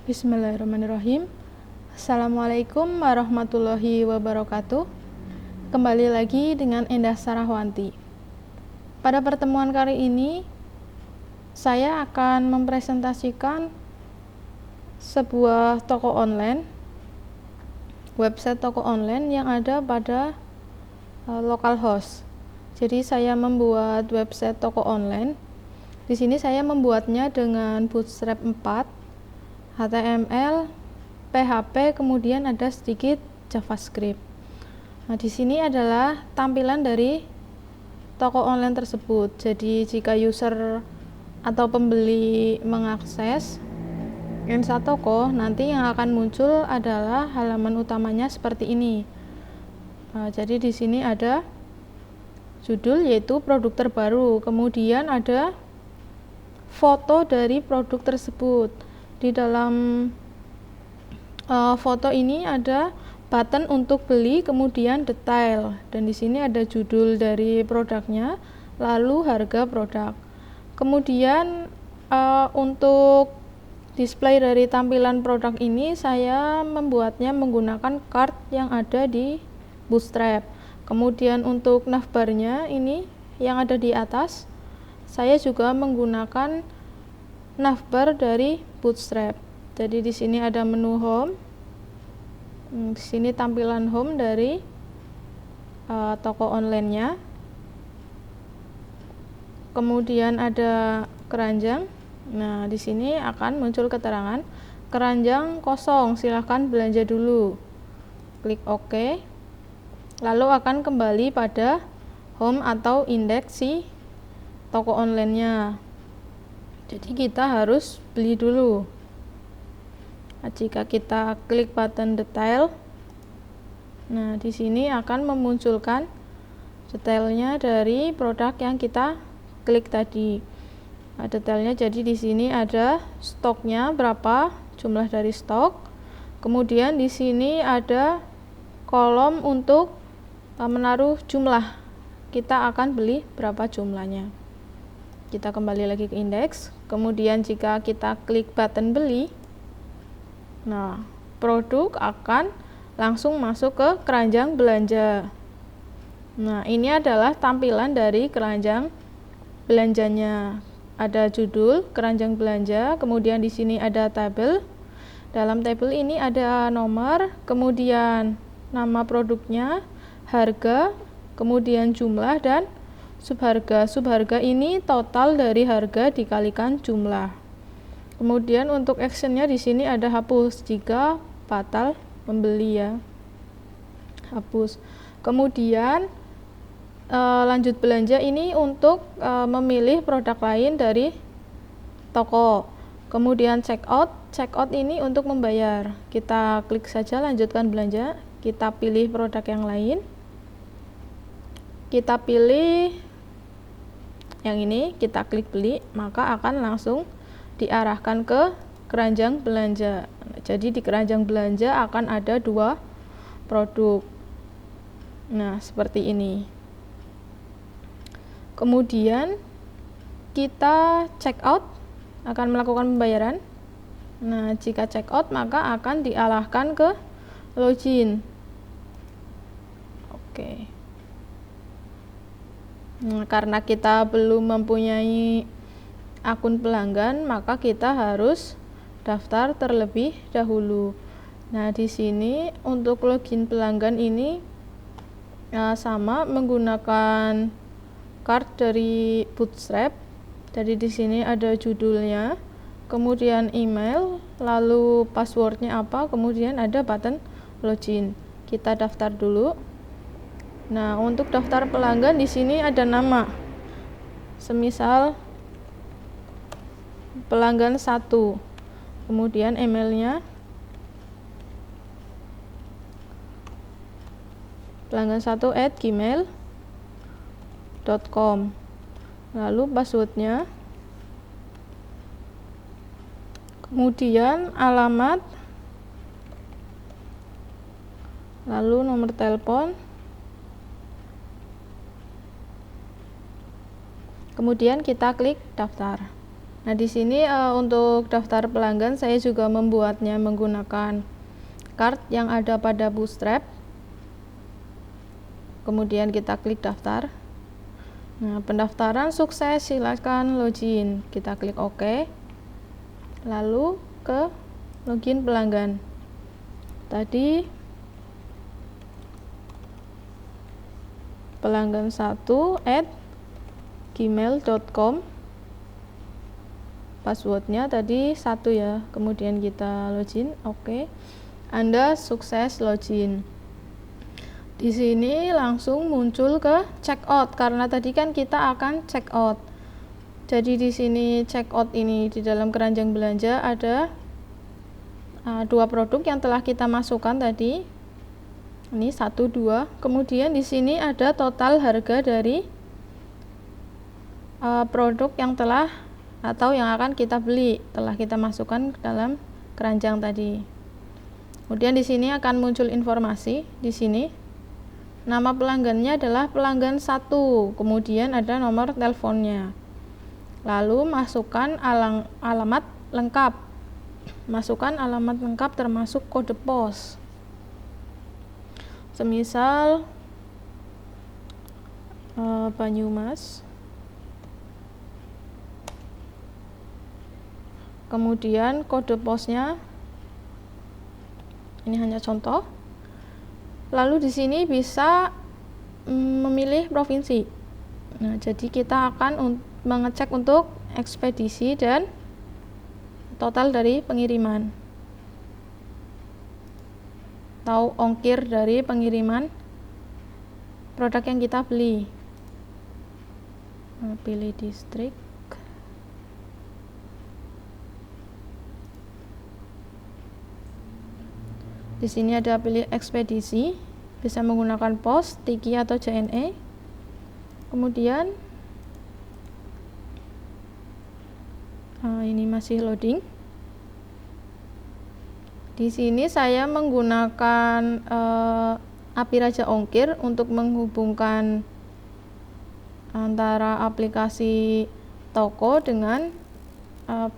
Bismillahirrahmanirrahim. Assalamualaikum warahmatullahi wabarakatuh. Kembali lagi dengan Endah Sarahwanti. Pada pertemuan kali ini, saya akan mempresentasikan sebuah toko online, website toko online yang ada pada localhost. Jadi saya membuat website toko online. Di sini saya membuatnya dengan Bootstrap 4. HTML, PHP, kemudian ada sedikit JavaScript. Nah, di sini adalah tampilan dari toko online tersebut. Jadi, jika user atau pembeli mengakses Insta toko, nanti yang akan muncul adalah halaman utamanya seperti ini. Nah, jadi di sini ada judul yaitu produk terbaru, kemudian ada foto dari produk tersebut. Di dalam foto ini ada button untuk beli, kemudian detail, dan di sini ada judul dari produknya, lalu harga produk. Kemudian untuk display dari tampilan produk ini saya membuatnya menggunakan card yang ada di Bootstrap. Kemudian untuk navbarnya ini yang ada di atas, saya juga menggunakan navbar dari Bootstrap. Jadi di sini ada menu home. Di sini tampilan home dari toko online-nya. Kemudian ada keranjang. Nah, di sini akan muncul keterangan keranjang kosong, silahkan belanja dulu. Klik OK. Lalu akan kembali pada home atau indeks si toko online-nya. Jadi kita harus beli dulu. Nah, jika kita klik button detail, nah di sini akan memunculkan detailnya dari produk yang kita klik tadi. Nah, detailnya jadi di sini ada stoknya berapa, jumlah dari stok. Kemudian di sini ada kolom untuk menaruh jumlah. Kita akan beli berapa jumlahnya. Kita kembali lagi ke indeks. Kemudian jika kita klik button beli, nah produk akan langsung masuk ke keranjang belanja. Nah, ini adalah tampilan dari keranjang belanjanya. Ada judul keranjang belanja, kemudian di sini ada tabel. Dalam tabel ini ada nomor, kemudian nama produknya, harga, kemudian jumlah, dan subharga. Subharga ini total dari harga dikalikan jumlah. Kemudian untuk actionnya di sini ada hapus jika batal membeli, ya. Hapus. Kemudian lanjut belanja ini untuk memilih produk lain dari toko. Kemudian checkout. Checkout ini untuk membayar. Kita klik saja lanjutkan belanja. Kita pilih produk yang lain. Kita pilih yang ini, kita klik beli, maka akan langsung diarahkan ke keranjang belanja. Jadi di keranjang belanja akan ada 2 produk. Nah, seperti ini. Kemudian kita check out, akan melakukan pembayaran. Nah, jika check out maka akan diarahkan ke login. Oke. Nah, karena kita belum mempunyai akun pelanggan, maka kita harus daftar terlebih dahulu. Nah, di sini untuk login pelanggan ini sama menggunakan card dari Bootstrap. Jadi di sini ada judulnya, kemudian email, lalu passwordnya apa, kemudian ada button login. Kita daftar dulu. Nah, untuk daftar pelanggan di sini ada nama. Semisal pelanggan 1. Kemudian emailnya pelanggan 1@gmail.com. Lalu passwordnya. Kemudian alamat. Lalu nomor telepon. Kemudian kita klik daftar. Nah, di sini untuk daftar pelanggan saya juga membuatnya menggunakan card yang ada pada Bootstrap. Kemudian kita klik daftar. Nah, pendaftaran sukses, silakan login. Kita klik OK. Lalu ke login pelanggan. Tadi pelanggan 1@gmail.com, passwordnya tadi 1 ya. Kemudian kita login, oke. Anda sukses login. Di sini langsung muncul ke checkout karena tadi kan kita akan checkout. Jadi di sini checkout ini di dalam keranjang belanja ada 2 produk yang telah kita masukkan tadi. Ini 1, 2. Kemudian di sini ada total harga dari produk yang telah atau yang akan kita beli telah kita masukkan ke dalam keranjang tadi. Kemudian di sini akan muncul informasi di sini. Nama pelanggannya adalah pelanggan 1. Kemudian ada nomor teleponnya. Lalu masukkan alamat lengkap. Masukkan alamat lengkap termasuk kode pos. Semisal Banyumas. Kemudian kode posnya ini hanya contoh. Lalu di sini bisa memilih provinsi. Nah, jadi kita akan mengecek untuk ekspedisi dan total dari pengiriman atau ongkir dari pengiriman produk yang kita beli. Nah, pilih distrik. Di sini ada pilih ekspedisi, bisa menggunakan pos, Tiki atau JNE. Kemudian ini masih loading. Di sini saya menggunakan API Raja Ongkir untuk menghubungkan antara aplikasi toko dengan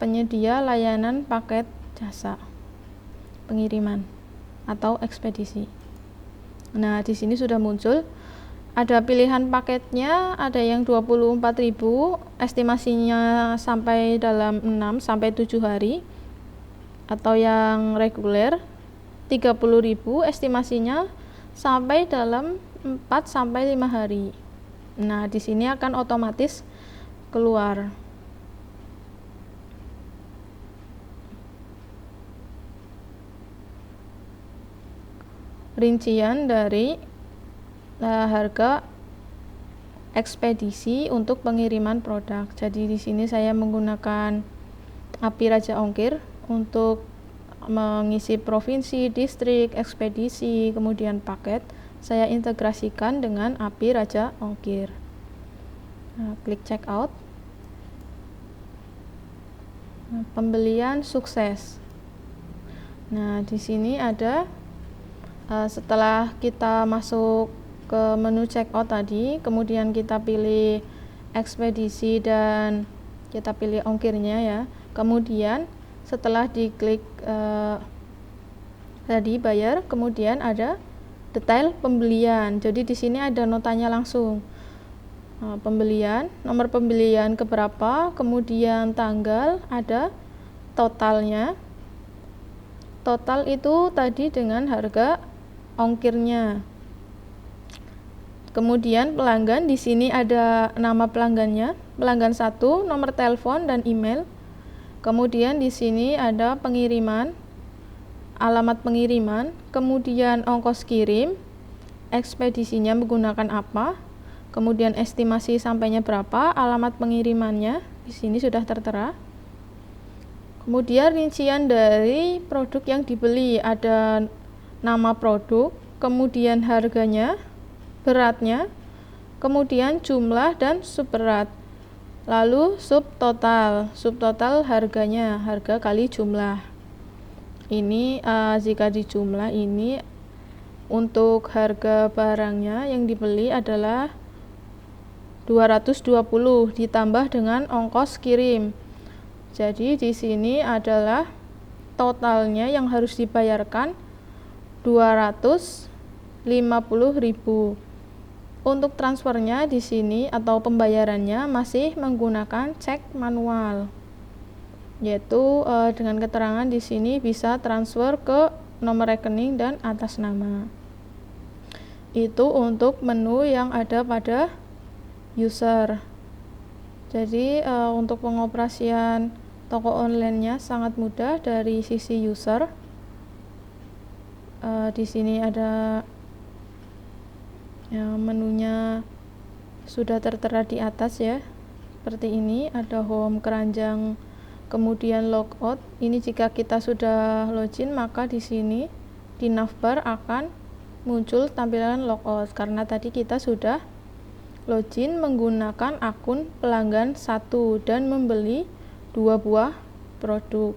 penyedia layanan paket jasa pengiriman atau ekspedisi. Nah, di sini sudah muncul ada pilihan paketnya, ada yang 24.000, estimasinya sampai dalam 6 sampai 7 hari. Atau yang reguler 30.000, estimasinya sampai dalam 4 sampai 5 hari. Nah, di sini akan otomatis keluar. Rincian dari harga ekspedisi untuk pengiriman produk. Jadi di sini saya menggunakan API Raja Ongkir untuk mengisi provinsi, distrik, ekspedisi, kemudian paket. Saya integrasikan dengan API Raja Ongkir. Nah, klik checkout. Nah, pembelian sukses. Nah, di sini ada setelah kita masuk ke menu checkout tadi, kemudian kita pilih ekspedisi dan kita pilih ongkirnya ya. Kemudian setelah diklik tadi bayar, kemudian ada detail pembelian. Jadi di sini ada notanya langsung. Pembelian, nomor pembelian keberapa, kemudian tanggal, ada totalnya. Total itu tadi dengan harga ongkirnya. Kemudian pelanggan, di sini ada nama pelanggannya, pelanggan 1, nomor telepon dan email. Kemudian di sini ada pengiriman, alamat pengiriman, kemudian ongkos kirim, ekspedisinya menggunakan apa, kemudian estimasi sampainya berapa, alamat pengirimannya di sini sudah tertera. Kemudian rincian dari produk yang dibeli, ada nama produk, kemudian harganya, beratnya, kemudian jumlah dan subberat. Lalu subtotal harganya, harga kali jumlah. Ini jika dijumlah ini untuk harga barangnya yang dibeli adalah 220 ditambah dengan ongkos kirim. Jadi di sini adalah totalnya yang harus dibayarkan 250.000. Untuk transfernya di sini atau pembayarannya masih menggunakan cek manual. Yaitu dengan keterangan di sini bisa transfer ke nomor rekening dan atas nama. Itu untuk menu yang ada pada user. Jadi untuk pengoperasian toko online-nya sangat mudah dari sisi user. Di sini ada menunya sudah tertera di atas ya. Seperti ini, ada home, keranjang, kemudian logout. Ini jika kita sudah login, maka di sini di navbar akan muncul tampilan logout karena tadi kita sudah login menggunakan akun pelanggan 1 dan membeli 2 buah produk.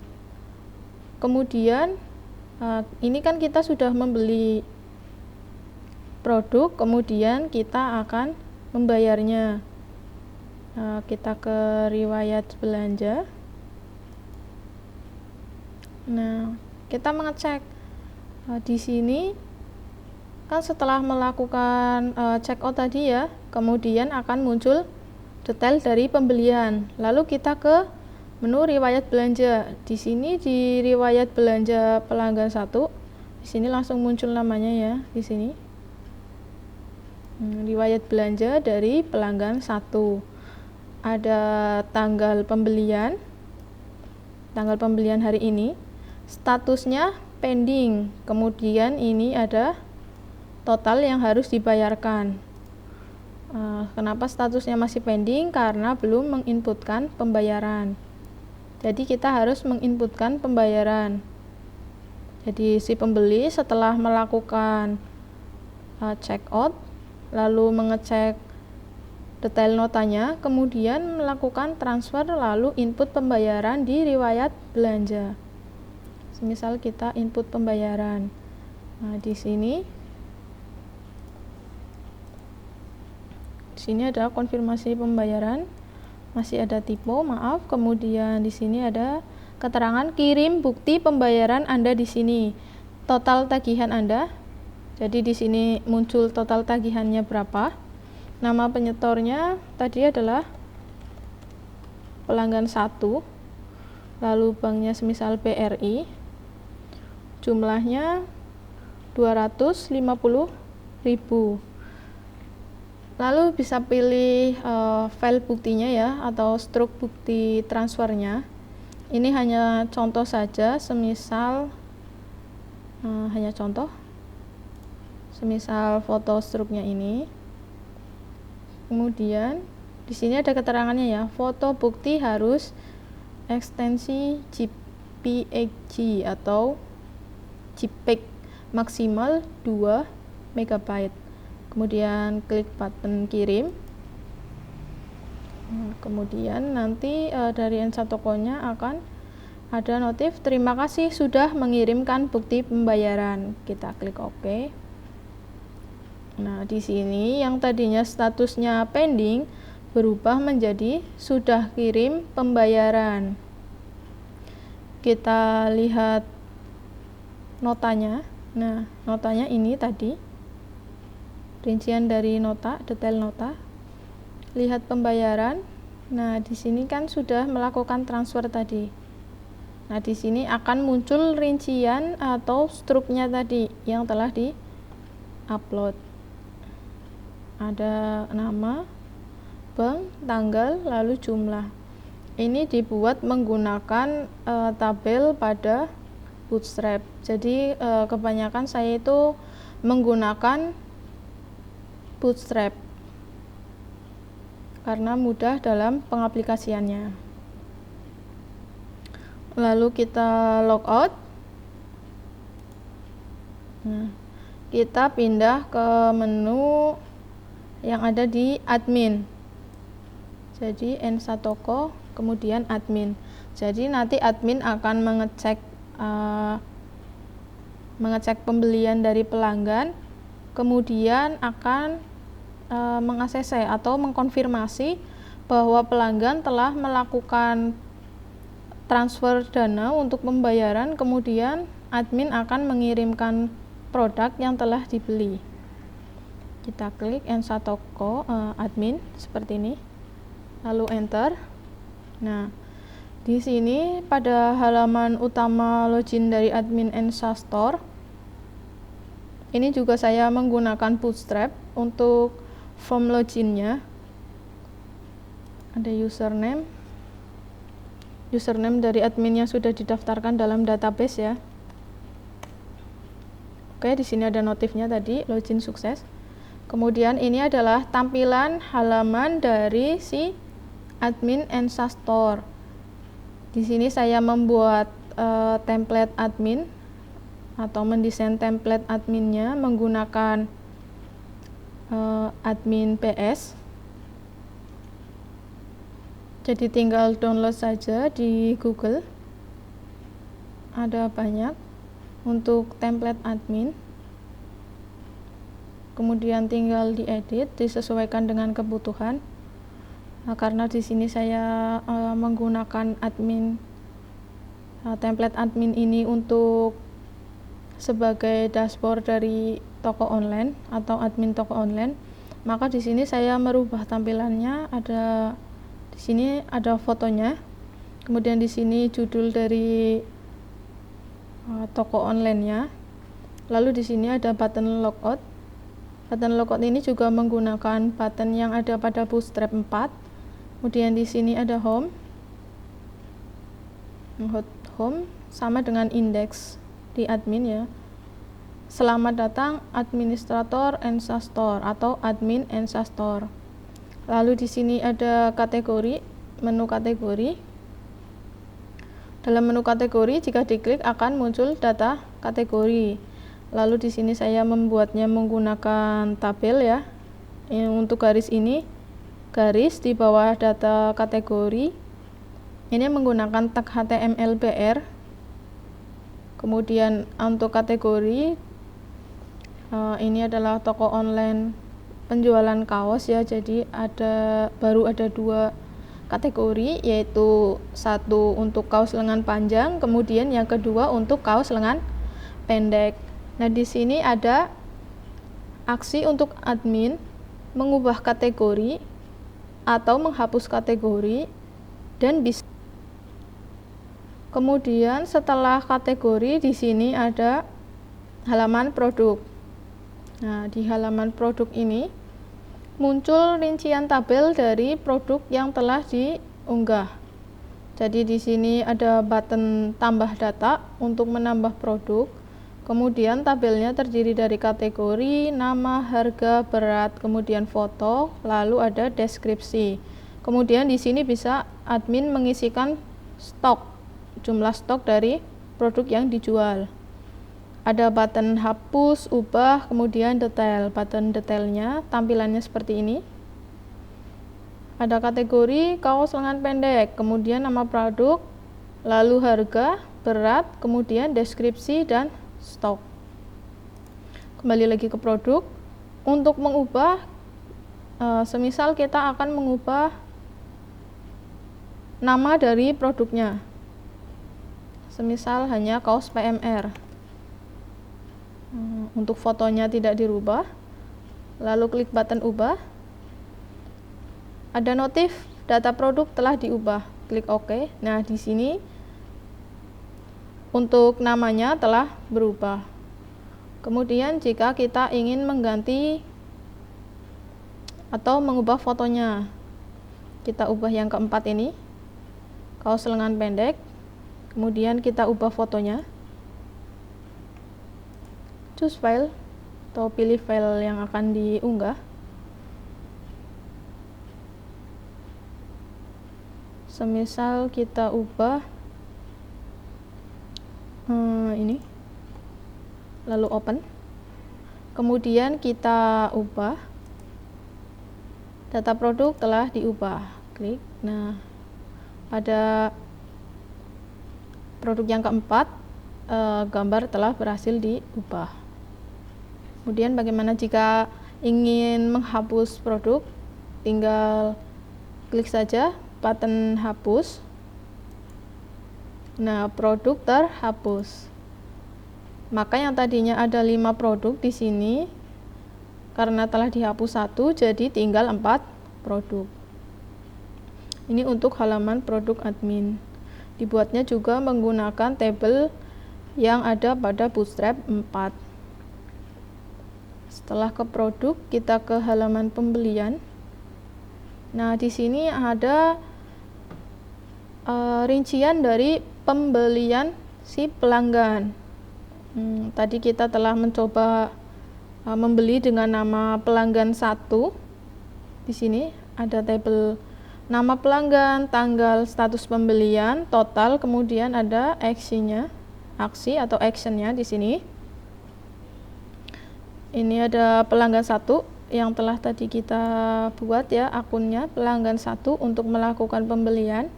Kemudian ini kan kita sudah membeli produk, kemudian kita akan membayarnya. Kita ke riwayat belanja. Nah, kita mengecek di sini kan setelah melakukan check out tadi ya, kemudian akan muncul detail dari pembelian. Lalu kita ke menu riwayat belanja. Di sini di riwayat belanja pelanggan 1, di sini langsung muncul namanya ya, di sini. Riwayat belanja dari pelanggan 1. Ada tanggal pembelian hari ini, statusnya pending, kemudian ini ada total yang harus dibayarkan. Kenapa statusnya masih pending? Karena belum menginputkan pembayaran. Jadi kita harus menginputkan pembayaran. Jadi si pembeli setelah melakukan check out, lalu mengecek detail notanya, kemudian melakukan transfer, lalu input pembayaran di riwayat belanja. Misal kita input pembayaran. Nah, di sini ada konfirmasi pembayaran, masih ada typo, maaf. Kemudian di sini ada keterangan kirim bukti pembayaran Anda di sini. Total tagihan Anda. Jadi di sini muncul total tagihannya berapa. Nama penyetornya tadi adalah pelanggan 1. Lalu banknya semisal BRI. Jumlahnya 250.000. Lalu bisa pilih file buktinya ya, atau struk bukti transfernya. Ini hanya contoh saja, semisal semisal foto struknya ini. Kemudian di sini ada keterangannya ya, foto bukti harus ekstensi JPEG atau JPEG maksimal 2 MB. Kemudian klik button kirim. Kemudian nanti dari N1-nya akan ada notif terima kasih sudah mengirimkan bukti pembayaran. Kita klik OK. Nah, di sini yang tadinya statusnya pending berubah menjadi sudah kirim pembayaran. Kita lihat notanya. Nah, notanya ini tadi. Rincian dari nota, detail nota. Lihat pembayaran. Nah, di sini kan sudah melakukan transfer tadi. Nah, di sini akan muncul rincian atau struknya tadi yang telah di-upload. Ada nama, bank, tanggal, lalu jumlah. Ini dibuat menggunakan tabel pada Bootstrap. Jadi kebanyakan saya itu menggunakan Bootstrap karena mudah dalam pengaplikasiannya. Lalu kita logout. Nah, kita pindah ke menu yang ada di admin. Jadi N1-ko kemudian admin. Jadi nanti admin akan mengecek pembelian dari pelanggan, kemudian akan meng-ACC atau mengkonfirmasi bahwa pelanggan telah melakukan transfer dana untuk pembayaran, kemudian admin akan mengirimkan produk yang telah dibeli. Kita klik Ensa Toko admin seperti ini, lalu enter. Nah, di sini pada halaman utama login dari admin Ensa Store, ini juga saya menggunakan Bootstrap untuk form loginnya. Ada username dari admin yang sudah didaftarkan dalam database ya. Oke, di sini ada notifnya tadi, login sukses. Kemudian ini adalah tampilan halaman dari si admin Ensa Store. Di sini saya membuat template admin atau mendesain template adminnya menggunakan admin PS. Jadi tinggal download saja di Google. Ada banyak untuk template admin. Kemudian tinggal diedit, disesuaikan dengan kebutuhan. Nah, karena di sini saya menggunakan template admin ini untuk sebagai dashboard dari toko online atau admin toko online, maka di sini saya merubah tampilannya. Di sini ada fotonya, kemudian di sini judul dari toko online-nya, lalu di sini ada button logout. Button logout ini juga menggunakan button yang ada pada Bootstrap 4. Kemudian di sini ada home sama dengan index di admin ya. Selamat datang administrator Ensa Store atau admin Ensa Store. Lalu di sini ada kategori, menu kategori. Dalam menu kategori jika diklik akan muncul data kategori. Lalu di sini saya membuatnya menggunakan tabel ya. Untuk garis ini, garis di bawah data kategori ini menggunakan tag HTML BR. Kemudian untuk kategori ini adalah toko online penjualan kaos ya. Jadi baru ada 2 kategori, yaitu satu untuk kaos lengan panjang, kemudian yang kedua untuk kaos lengan pendek. Nah, di sini ada aksi untuk admin mengubah kategori atau menghapus kategori dan bisa. Kemudian setelah kategori di sini ada halaman produk. Nah, di halaman produk ini muncul rincian tabel dari produk yang telah diunggah. Jadi di sini ada button tambah data untuk menambah produk. Kemudian tabelnya terdiri dari kategori, nama, harga, berat, kemudian foto, lalu ada deskripsi. Kemudian di sini bisa admin mengisikan stok, jumlah stok dari produk yang dijual. Ada button hapus, ubah, kemudian detail. Button detailnya tampilannya seperti ini. Ada kategori kaos lengan pendek, kemudian nama produk, lalu harga, berat, kemudian deskripsi dan stok. Kembali lagi ke produk. Untuk mengubah, semisal kita akan mengubah nama dari produknya, semisal hanya kaos PMR. Untuk fotonya tidak dirubah, lalu klik button ubah. Ada notif data produk telah diubah, klik OK. Nah, di sini untuk namanya telah berubah. Kemudian jika kita ingin mengganti atau mengubah fotonya, kita ubah yang keempat ini, kaos lengan pendek. Kemudian kita ubah fotonya, choose file atau pilih file yang akan diunggah. Semisal kita ubah ini, lalu open. Kemudian kita ubah, data produk telah diubah, klik. Nah, pada produk yang keempat, gambar telah berhasil diubah. Kemudian bagaimana jika ingin menghapus produk? Tinggal klik saja button hapus. Nah, produk terhapus. Maka yang tadinya ada 5 produk di sini karena telah dihapus 1, jadi tinggal 4 produk. Ini untuk halaman produk admin. Dibuatnya juga menggunakan tabel yang ada pada Bootstrap 4. Setelah ke produk, kita ke halaman pembelian. Nah, di sini ada rincian dari pembelian si pelanggan. Tadi kita telah mencoba membeli dengan nama pelanggan 1. Di sini ada tabel nama pelanggan, tanggal, status pembelian, total, kemudian ada aksi atau actionnya di sini. Ini ada pelanggan 1 yang telah tadi kita buat ya, akunnya pelanggan 1 untuk melakukan pembelian.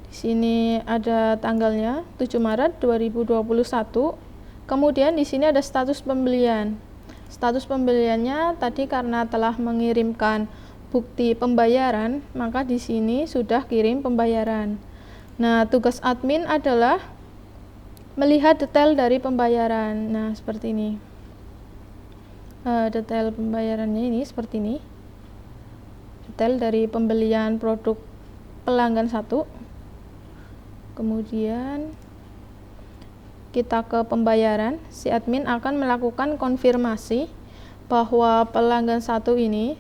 Di sini ada tanggalnya 7 Maret 2021. Kemudian di sini ada status pembelian. Status pembeliannya tadi karena telah mengirimkan bukti pembayaran, maka di sini sudah kirim pembayaran. Nah, tugas admin adalah melihat detail dari pembayaran. Nah, seperti ini. Detail pembayarannya ini seperti ini. Detail dari pembelian produk pelanggan 1. Kemudian kita ke pembayaran, si admin akan melakukan konfirmasi bahwa pelanggan 1 ini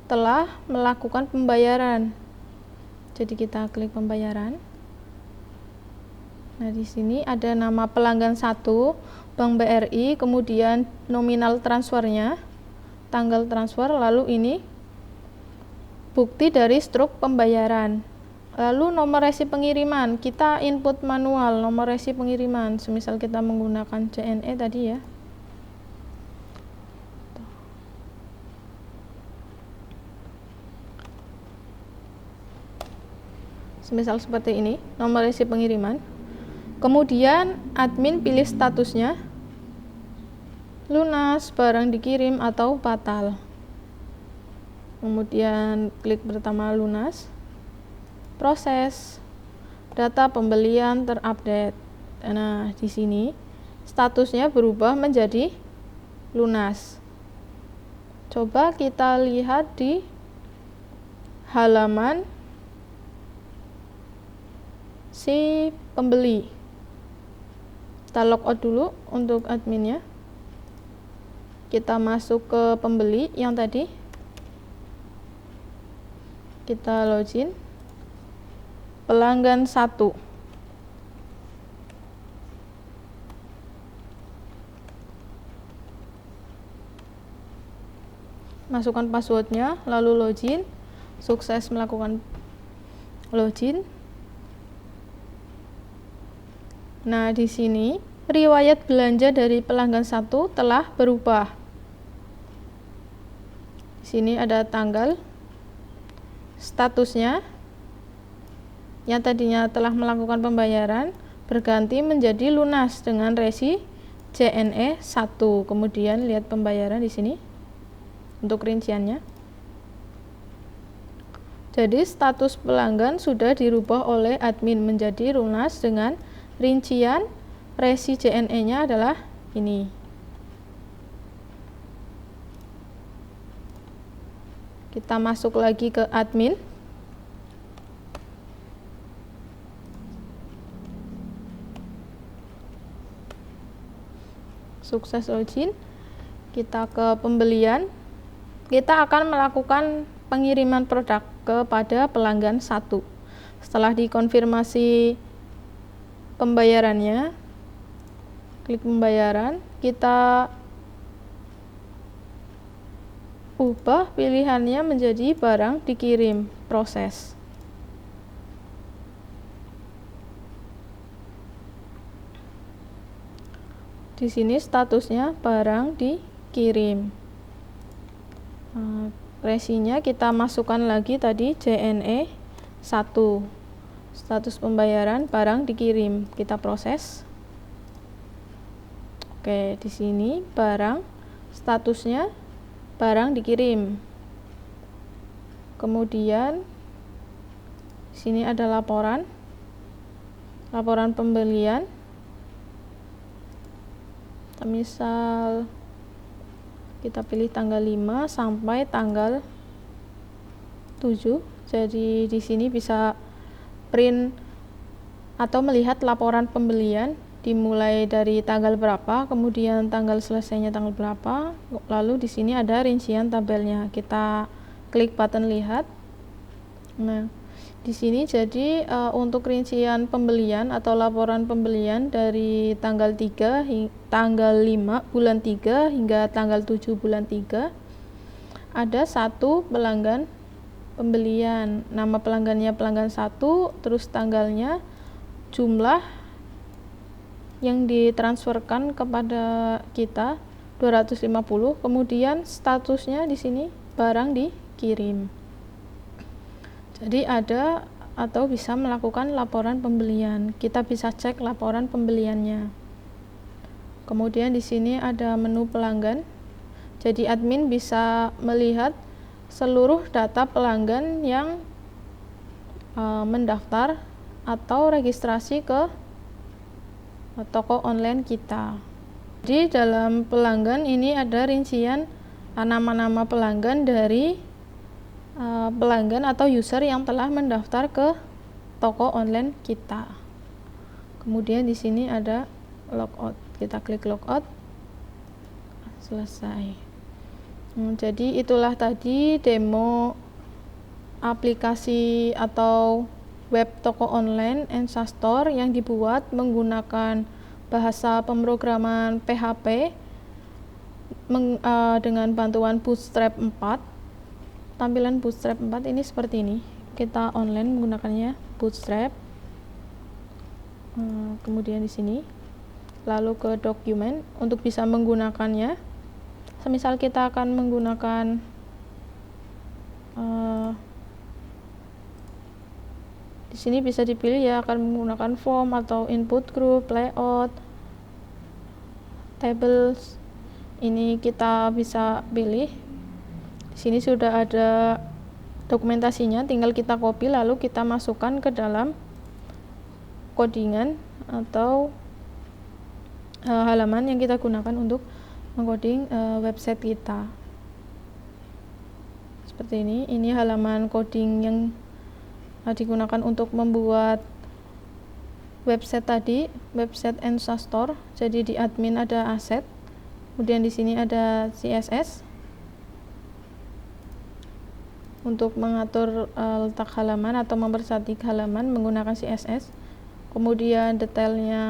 telah melakukan pembayaran. Jadi kita klik pembayaran. Nah, di sini ada nama pelanggan 1, Bank BRI, kemudian nominal transfernya, tanggal transfer, lalu ini bukti dari struk pembayaran. Lalu nomor resi pengiriman, kita input manual nomor resi pengiriman, semisal kita menggunakan JNE tadi ya. Semisal seperti ini, nomor resi pengiriman. Kemudian admin pilih statusnya, lunas, barang dikirim, atau batal. Kemudian klik pertama lunas. Proses data pembelian terupdate. Nah, di sini statusnya berubah menjadi lunas. Coba kita lihat di halaman si pembeli. Kita logout dulu untuk adminnya. Kita masuk ke pembeli yang tadi. Kita login. Pelanggan 1. Masukkan passwordnya, lalu login. Sukses melakukan login. Nah, di sini riwayat belanja dari pelanggan 1 telah berubah. Di sini ada tanggal, statusnya yang tadinya telah melakukan pembayaran berganti menjadi lunas dengan resi JNE 1. Kemudian lihat pembayaran di sini untuk rinciannya. Jadi status pelanggan sudah dirubah oleh admin menjadi lunas dengan rincian resi JNE-nya adalah ini. Kita masuk lagi ke admin. Sukses login. Kita ke pembelian. Kita akan melakukan pengiriman produk kepada pelanggan 1. Setelah dikonfirmasi pembayarannya, klik pembayaran, kita ubah pilihannya menjadi barang dikirim, proses. Di sini statusnya barang dikirim. Resinya kita masukkan lagi tadi JNE 1. Status pembayaran barang dikirim, kita proses. Oke, di sini barang statusnya barang dikirim. Kemudian di sini ada laporan. laporan pembelian. Misal kita pilih tanggal 5 sampai tanggal 7. Jadi di sini bisa print atau melihat laporan pembelian dimulai dari tanggal berapa, kemudian tanggal selesainya tanggal berapa. Lalu di sini ada rincian tabelnya. Kita klik button lihat. Nah, di sini jadi untuk rincian pembelian atau laporan pembelian dari tanggal 5 bulan 3 hingga tanggal 7 bulan 3, ada satu pelanggan pembelian. Nama pelanggannya pelanggan 1, terus tanggalnya, jumlah yang ditransferkan kepada kita 250, kemudian statusnya di sini barang dikirim. Jadi ada atau bisa melakukan laporan pembelian. Kita bisa cek laporan pembeliannya. Kemudian di sini ada menu pelanggan. Jadi admin bisa melihat seluruh data pelanggan yang mendaftar atau registrasi ke toko online kita. Di dalam pelanggan ini ada rincian nama-nama pelanggan dari pelanggan atau user yang telah mendaftar ke toko online kita. Kemudian di sini ada logout. Kita klik logout. Selesai. Jadi itulah tadi demo aplikasi atau web toko online Ensa Store yang dibuat menggunakan bahasa pemrograman PHP dengan bantuan Bootstrap 4. Tampilan Bootstrap 4 ini seperti ini. Kita online menggunakannya Bootstrap. Kemudian di sini, lalu ke dokumen untuk bisa menggunakannya. Semisal kita akan menggunakan di sini bisa dipilih ya, akan menggunakan form atau input group, layout, tables. Ini kita bisa pilih. Di sini sudah ada dokumentasinya, tinggal kita copy lalu kita masukkan ke dalam codingan atau halaman yang kita gunakan untuk mengcoding website kita. Seperti ini halaman coding yang digunakan untuk membuat website tadi, website Ensa Store. Jadi di admin ada asset, kemudian di sini ada CSS untuk mengatur letak halaman atau mempercantik halaman menggunakan CSS. Kemudian detailnya,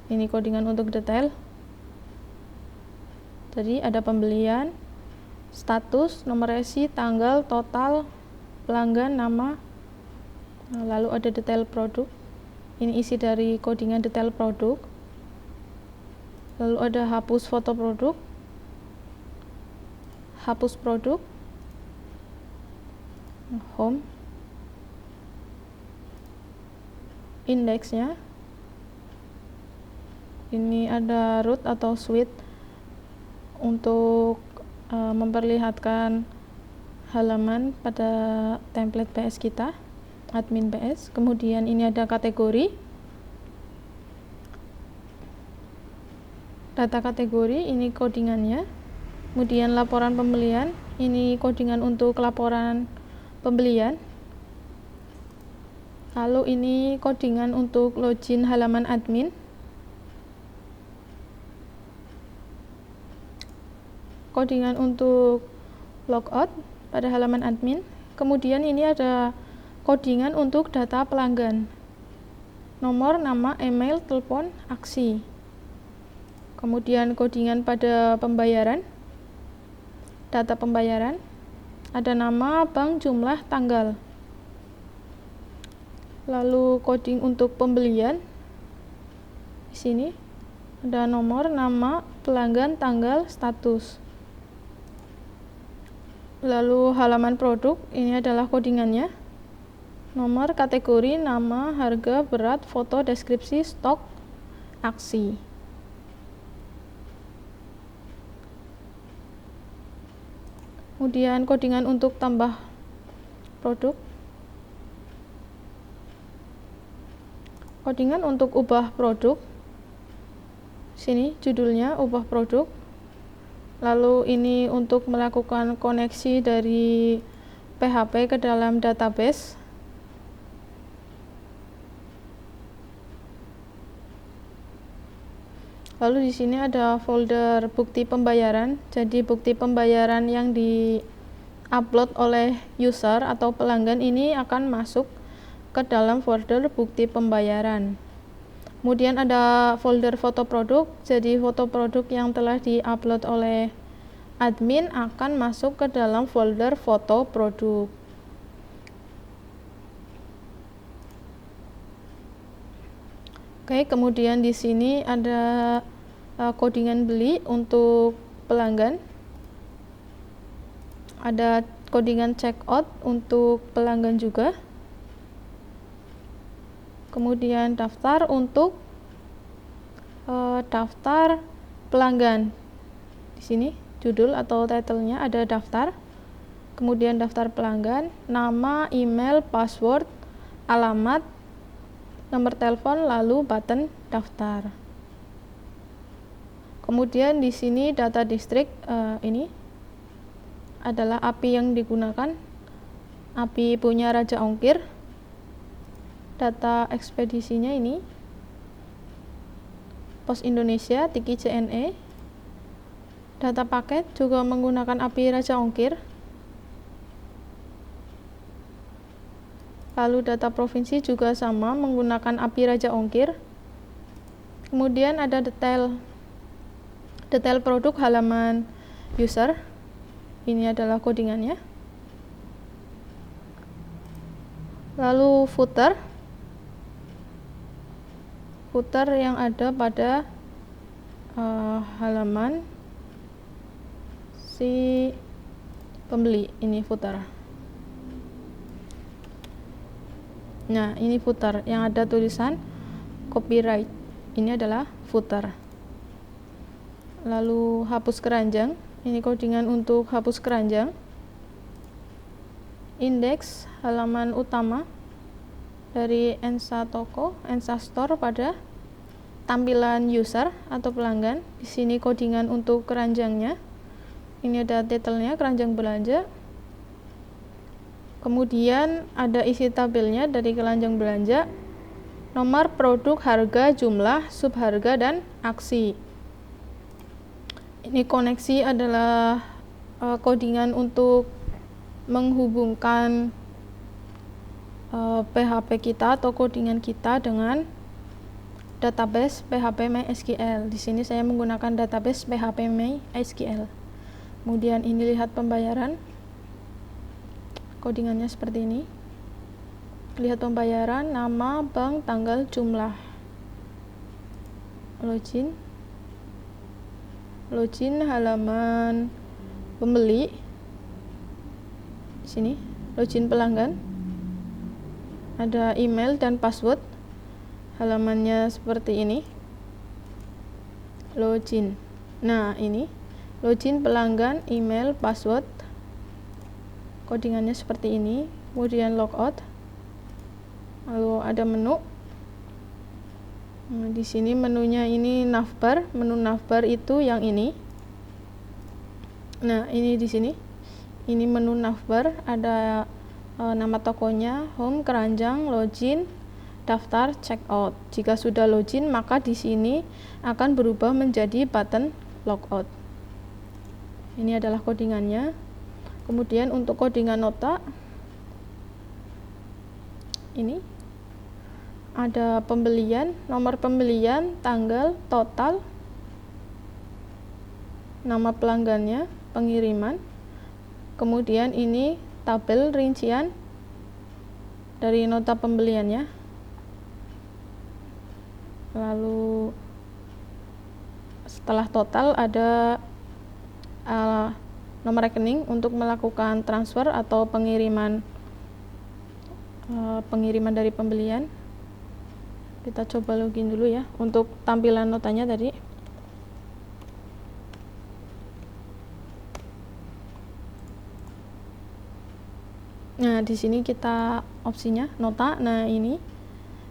ini codingan untuk detail. Jadi ada pembelian, status, nomor resi, tanggal, total, pelanggan, nama, lalu ada detail produk. Ini isi dari codingan detail produk. Lalu ada hapus foto produk, hapus produk, home, indeksnya. Ini ada root atau suite untuk memperlihatkan halaman pada template PS kita, admin PS. Kemudian ini ada kategori, data kategori, ini codingannya. Kemudian laporan pembelian, ini codingan untuk laporan pembelian. Lalu ini codingan untuk login halaman admin. Codingan untuk logout pada halaman admin. Kemudian ini ada codingan untuk data pelanggan. Nomor, nama, email, telepon, aksi. Kemudian codingan pada pembayaran. Data pembayaran. Ada nama, bank, jumlah, tanggal. Lalu coding untuk pembelian. Di sini ada nomor, nama, pelanggan, tanggal, status. Lalu halaman produk, ini adalah codingannya. Nomor, kategori, nama, harga, berat, foto, deskripsi, stok, aksi. Kemudian codingan untuk tambah produk. codingan untuk ubah produk. Sini judulnya ubah produk. Lalu ini untuk melakukan koneksi dari PHP ke dalam database. Lalu di sini ada folder bukti pembayaran. Jadi bukti pembayaran yang di-upload oleh user atau pelanggan ini akan masuk ke dalam folder bukti pembayaran. Kemudian ada folder foto produk. Jadi foto produk yang telah di-upload oleh admin akan masuk ke dalam folder foto produk. Oke, kemudian di sini ada codingan beli untuk pelanggan. Ada codingan checkout untuk pelanggan juga. Kemudian daftar untuk daftar pelanggan. Di sini judul atau title-nya ada daftar. Kemudian daftar pelanggan, nama, email, password, alamat, nomor telepon, lalu button daftar. Kemudian di sini data distrik, ini adalah API yang digunakan, API punya Raja Ongkir. Data ekspedisinya ini Pos Indonesia, Tiki CNE. Data paket juga menggunakan API Raja Ongkir. Lalu data provinsi juga sama menggunakan API Raja Ongkir. Kemudian ada detail produk halaman user. Ini adalah codingannya. Lalu footer yang ada pada halaman si pembeli. Ini footer. Nah, ini footer yang ada tulisan copyright. Ini adalah footer. Lalu hapus keranjang. Ini codingan untuk hapus keranjang. Indeks halaman utama dari Ensa Toko, Ensa Store pada tampilan user atau pelanggan. Di sini codingan untuk keranjangnya. Ini ada title-nya, keranjang belanja. Kemudian ada isi tabelnya dari keranjang belanja, nomor produk, harga, jumlah, subharga, dan aksi. Ini koneksi adalah codingan untuk menghubungkan PHP kita atau codingan kita dengan database PHP MySQL. Di sini saya menggunakan database PHP MySQL. Kemudian ini lihat pembayaran. Codingannya seperti ini. Lihat pembayaran, nama, bank, tanggal, jumlah. Login halaman pembeli. Di sini login pelanggan. Ada email dan password. Halamannya seperti ini. Login. Nah, ini login pelanggan, email, password. Codingannya seperti ini. Kemudian logout. Lalu ada menu. Nah, di sini menunya ini navbar. Menu navbar itu yang ini. Nah, ini di sini. Ini menu navbar. Ada nama tokonya, home, keranjang, login, daftar, checkout. Jika sudah login, maka di sini akan berubah menjadi button logout. Ini adalah codingannya. Kemudian untuk codingan nota, ini ada pembelian, nomor pembelian, tanggal, total, nama pelanggannya, pengiriman. Kemudian ini tabel rincian dari nota pembeliannya. Lalu setelah total ada nomor rekening untuk melakukan transfer atau pengiriman dari pembelian. Kita coba login dulu ya untuk tampilan notanya tadi. Nah, di sini kita opsinya nota. Nah, ini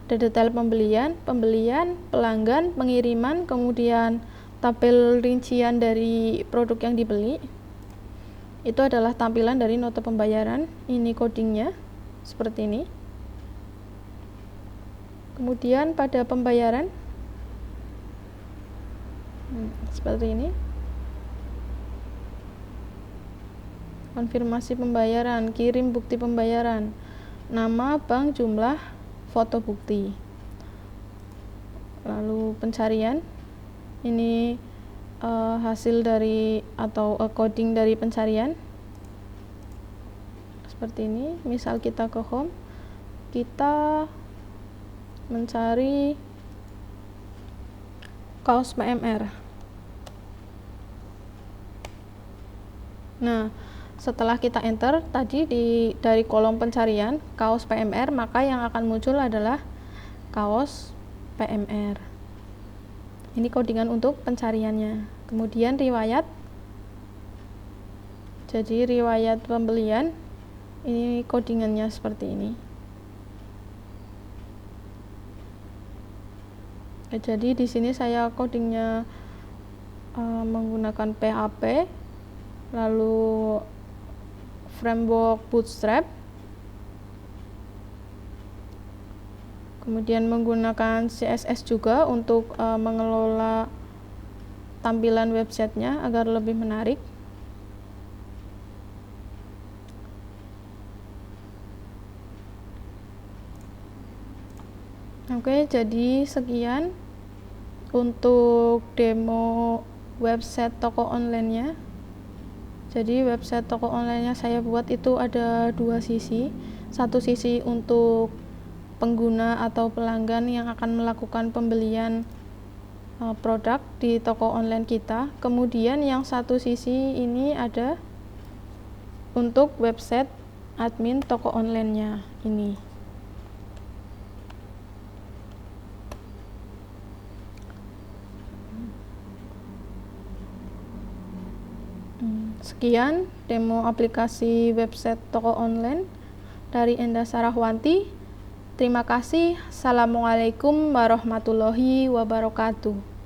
ada detail pembelian, pelanggan, pengiriman, kemudian tabel rincian dari produk yang dibeli. Itu adalah tampilan dari nota pembayaran. Ini codingnya seperti ini. Kemudian pada pembayaran seperti ini. Konfirmasi pembayaran, kirim bukti pembayaran, nama, bank, jumlah, foto bukti. Lalu pencarian, ini hasil dari atau coding dari pencarian seperti ini. Misal kita ke home, kita mencari kaos PMR. Nah, setelah kita enter tadi dari kolom pencarian kaos PMR, maka yang akan muncul adalah kaos PMR. Ini codingan untuk pencariannya. Kemudian riwayat. Jadi riwayat pembelian, ini codingannya seperti ini. Jadi di sini saya codingnya menggunakan PHP, lalu framework Bootstrap, kemudian menggunakan CSS juga untuk mengelola tampilan websitenya agar lebih menarik. Oke, jadi sekian untuk demo website toko online-nya. Jadi website toko online-nya saya buat itu ada dua sisi. Satu sisi untuk pengguna atau pelanggan yang akan melakukan pembelian produk di toko online kita. Kemudian yang satu sisi ini ada untuk website admin toko online-nya ini. Sekian demo aplikasi website toko online dari Enda Sarahwanti. Terima kasih. Assalamualaikum warahmatullahi wabarakatuh.